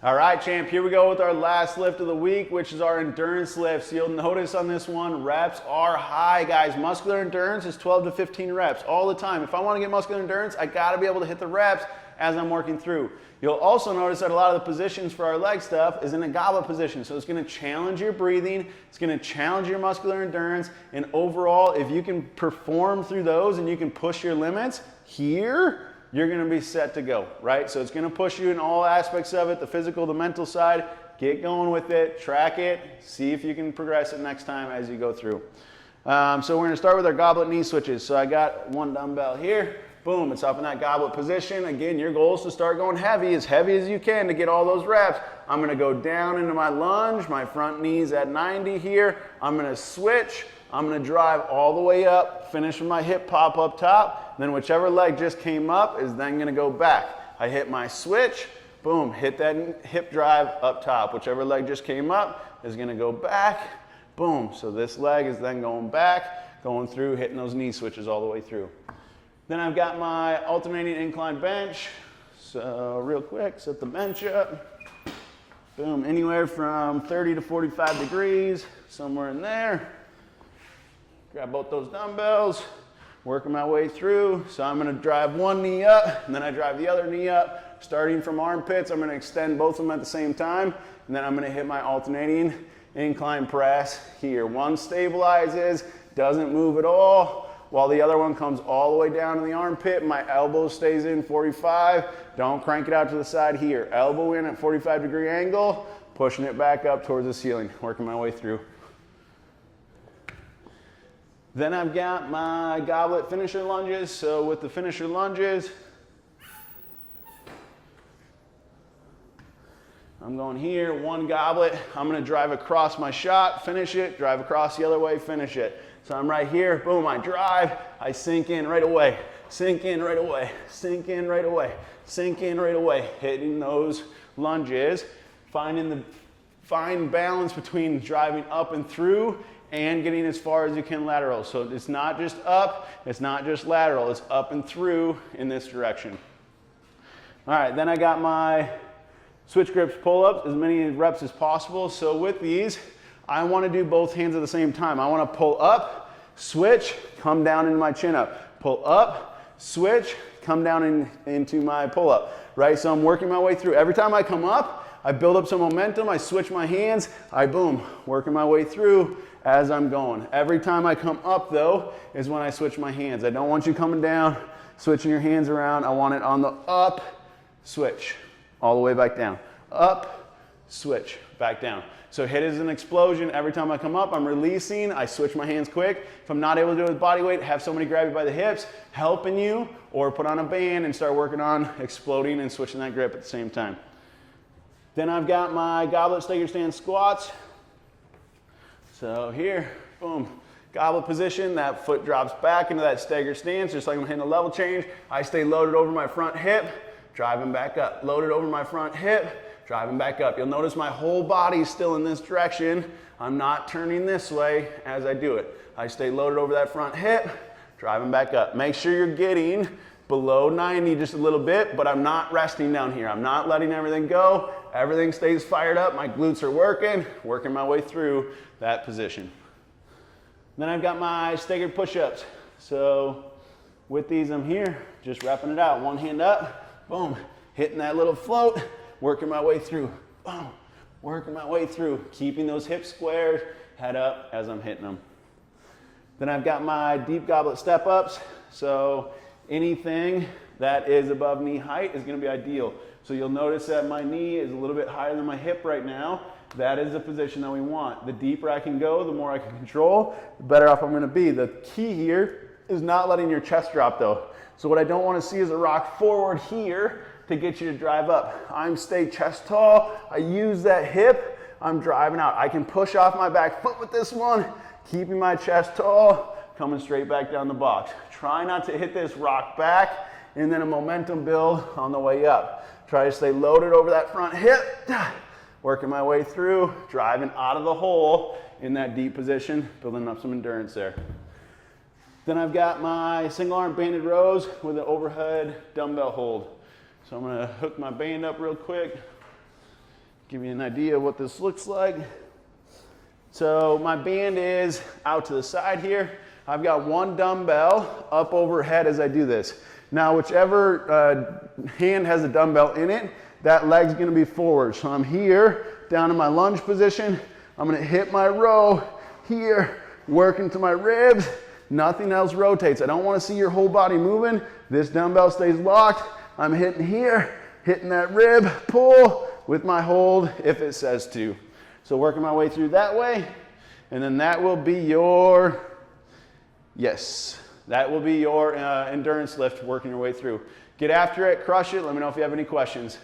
All right, champ, here we go with our last lift of the week, which is our endurance lifts. You'll notice on this one, reps are high, guys. Muscular endurance is 12 to 15 reps all the time. If I want to get muscular endurance, I got to be able to hit the reps as I'm working through. You'll also notice that a lot of the positions for our leg stuff is in a goblet position. So it's going to challenge your breathing, it's going to challenge your muscular endurance, and overall, if you can perform through those and you can push your limits here, you're going to be set to go, right? So it's going to push you in all aspects of it, the physical, the mental side. Get going with it, track it, see if you can progress it next time as you go through. So we're going to start with our goblet knee switches. So I got one dumbbell here. Boom, it's up in that goblet position. Again, your goal is to start going heavy as you can to get all those reps. I'm going to go down into my lunge. My front knee's at 90 here. I'm going to switch. I'm going to drive all the way up, finish with my hip pop up top. Then whichever leg just came up is then going to go back. I hit my switch. Boom, hit that hip drive up top. Whichever leg just came up is going to go back. Boom, so this leg is then going back, going through, hitting those knee switches all the way through. Then I've got my alternating incline bench. So real quick, set the bench up. Boom, anywhere from 30 to 45 degrees, somewhere in there. Grab both those dumbbells, working my way through. So I'm gonna drive one knee up, and then I drive the other knee up. Starting from armpits, I'm gonna extend both of them at the same time, and then I'm gonna hit my alternating incline press here. One stabilizes, doesn't move at all, while the other one comes all the way down to the armpit. My elbow stays in 45. Don't crank it out to the side here. Elbow in at 45-degree angle, pushing it back up towards the ceiling, working my way through. Then I've got my goblet finisher lunges. So with the finisher lunges, I'm going here, one goblet. I'm going to drive across my shot, finish it, drive across the other way, finish it. So I'm right here, boom, I drive, I sink in right away, sink in right away, sink in right away, sink in right away, hitting those lunges, finding the fine balance between driving up and through and getting as far as you can lateral. So it's not just up, it's not just lateral, it's up and through in this direction. All right, then I got my switch grips pull-ups, as many reps as possible. So with these, I want to do both hands at the same time. I want to pull up, switch, come down into my chin up. Pull up, switch, come down into my pull up, right? So I'm working my way through. Every time I come up, I build up some momentum, I switch my hands, I boom, working my way through as I'm going. Every time I come up though, is when I switch my hands. I don't want you coming down, switching your hands around. I want it on the up, switch, all the way back down. Up, switch, back down. So hit as an explosion. Every time I come up, I'm releasing. I switch my hands quick. If I'm not able to do it with body weight, have somebody grab you by the hips, helping you, or put on a band and start working on exploding and switching that grip at the same time. Then I've got my goblet stagger stand squats. So here, boom, goblet position. That foot drops back into that stagger stance, just like I'm hitting a level change. I stay loaded over my front hip, driving back up. Loaded over my front hip, driving back up. You'll notice my whole body is still in this direction. I'm not turning this way as I do it. I stay loaded over that front hip, driving back up. Make sure you're getting below 90 just a little bit, but I'm not resting down here. I'm not letting everything go. Everything stays fired up. My glutes are working my way through that position. Then I've got my staggered push-ups. So with these, I'm here, just repping it out. One hand up, boom, hitting that little float, working my way through, boom, working my way through, keeping those hips squared, head up as I'm hitting them. Then I've got my deep goblet step-ups. So anything that is above knee height is going to be ideal. So you'll notice that my knee is a little bit higher than my hip right now. That is the position that we want. The deeper I can go, the more I can control, the better off I'm going to be. The key here is not letting your chest drop though. So what I don't want to see is a rock forward here to get you to drive up. I'm stay chest tall. I use that hip. I'm driving out. I can push off my back foot with this one, keeping my chest tall, coming straight back down the box. Try not to hit this rock back and then a momentum build on the way up. Try to stay loaded over that front hip, working my way through, driving out of the hole in that deep position, building up some endurance there. Then I've got my single arm banded rows with an overhead dumbbell hold. So I'm gonna hook my band up real quick. Give you an idea of what this looks like. So my band is out to the side here. I've got one dumbbell up overhead as I do this. Now, whichever hand has a dumbbell in it, that leg's gonna be forward. So I'm here, down in my lunge position. I'm gonna hit my row here, work into my ribs. Nothing else rotates. I don't wanna see your whole body moving. This dumbbell stays locked. I'm hitting here, hitting that rib, pull with my hold if it says to. So working my way through that way, and then that will be your, yes, that will be your endurance lift, working your way through. Get after it, crush it. Let me know if you have any questions.